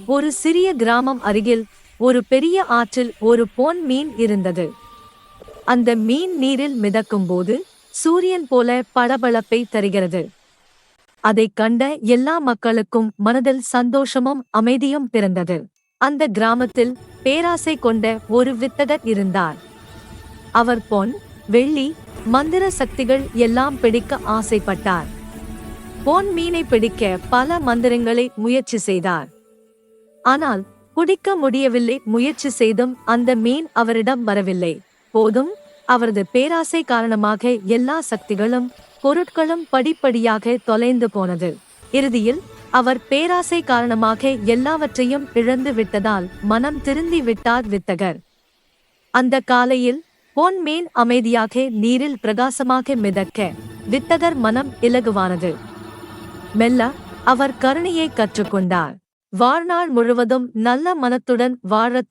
ஒரு சிறிய கிராமம் அருகில் ஒரு பெரிய ஆற்றில் ஒரு பொன் மீன் இருந்தது. அந்த மீன் நீரில் மிதக்கும்போது சூரியன் போல பளபளப்பை தருகிறது. அதைக் கண்ட எல்லா மக்களுக்கும் மனதில் சந்தோஷமும் அமைதியும் பிறந்தது. அந்த கிராமத்தில் பேராசை கொண்ட ஒரு வித்தகர் இருந்தார். அவர் பொன், வெள்ளி, மந்திர சக்திகள் எல்லாம் பிடிக்க ஆசைப்பட்டார். பொன் மீனை பிடிக்க பல மந்திரங்களை முயற்சி செய்தார். ஆனால் பிடிக்க முடியவில்லை. முயற்சி செய்தும் அந்த மீன் அவரிடம் வரவில்லை. போதும், அவரது பேராசை காரணமாக எல்லா சக்திகளும் பொருட்களும் படிப்படியாக தொலைந்து போனது. இறுதியில் அவர் பேராசை காரணமாக எல்லாவற்றையும் இழந்து விட்டதால் மனம் திருந்தி விட்டார் வித்தகர். அந்த காலையில் பொன் மீன் அமைதியாக நீரில் பிரகாசமாக மிதக்க வித்தகர் மனம் இலகுவானது. மெல்ல அவர் கருணையை கற்றுக்கொண்டார். வாழ்நாள் முழுவதும் நல்ல மனத்துடன் வாழத்